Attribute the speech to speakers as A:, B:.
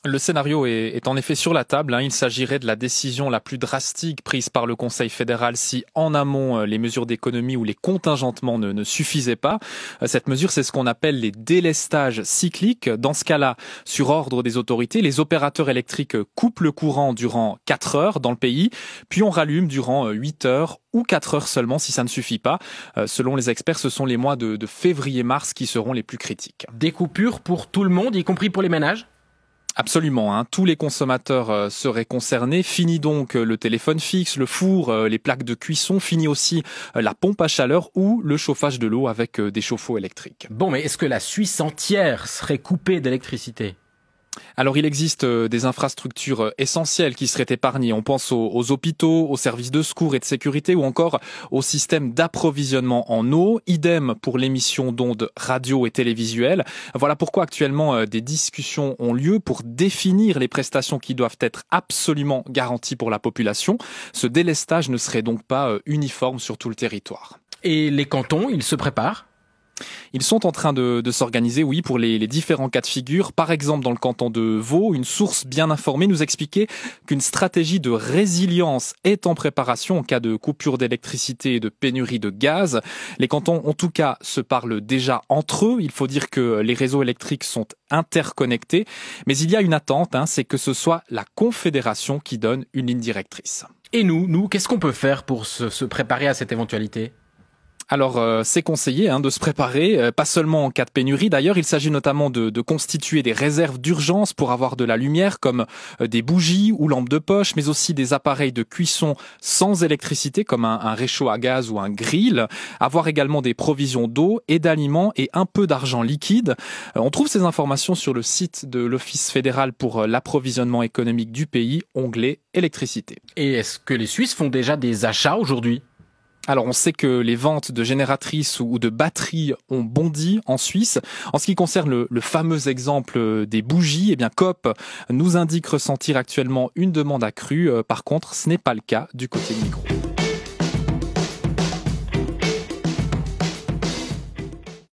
A: Le scénario est en effet sur la table. Il s'agirait de la décision la plus drastique prise par le Conseil fédéral si en amont les mesures d'économie ou les contingentements ne suffisaient pas. Cette mesure, c'est ce qu'on appelle les délestages cycliques. Dans ce cas-là, sur ordre des autorités, les opérateurs électriques coupent le courant durant 4 heures dans le pays, puis on rallume durant 8 heures ou 4 heures seulement si ça ne suffit pas. Selon les experts, ce sont les mois de février-mars qui seront les plus critiques.
B: Des coupures pour tout le monde, y compris pour les ménages ?
A: Absolument, tous les consommateurs seraient concernés. Fini donc le téléphone fixe, le four, les plaques de cuisson. Fini aussi la pompe à chaleur ou le chauffage de l'eau avec des chauffe-eau électriques.
B: Bon, mais est-ce que la Suisse entière serait coupée d'électricité ?
A: Alors il existe des infrastructures essentielles qui seraient épargnées. On pense aux hôpitaux, aux services de secours et de sécurité ou encore au système d'approvisionnement en eau. Idem pour l'émission d'ondes radio et télévisuelles. Voilà pourquoi actuellement des discussions ont lieu pour définir les prestations qui doivent être absolument garanties pour la population. Ce délestage ne serait donc pas uniforme sur tout le territoire.
B: Et les cantons, ils se préparent ?
A: Ils sont en train de s'organiser, oui, pour les différents cas de figure. Par exemple, dans le canton de Vaud, une source bien informée nous expliquait qu'une stratégie de résilience est en préparation en cas de coupure d'électricité et de pénurie de gaz. Les cantons, en tout cas, se parlent déjà entre eux. Il faut dire que les réseaux électriques sont interconnectés. Mais il y a une attente, c'est que ce soit la Confédération qui donne une ligne directrice.
B: Et nous, qu'est-ce qu'on peut faire pour se préparer à cette éventualité ?
A: Alors, c'est conseillé de se préparer, pas seulement en cas de pénurie. D'ailleurs, il s'agit notamment de constituer des réserves d'urgence pour avoir de la lumière, comme des bougies ou lampes de poche, mais aussi des appareils de cuisson sans électricité, comme un réchaud à gaz ou un grill. Avoir également des provisions d'eau et d'aliments et un peu d'argent liquide. On trouve ces informations sur le site de l'Office fédéral pour l'approvisionnement économique du pays, onglet électricité.
B: Et est-ce que les Suisses font déjà des achats aujourd'hui ?
A: Alors on sait que les ventes de génératrices ou de batteries ont bondi en Suisse. En ce qui concerne le fameux exemple des bougies, Coop nous indique ressentir actuellement une demande accrue. Par contre, ce n'est pas le cas du côté de Migros.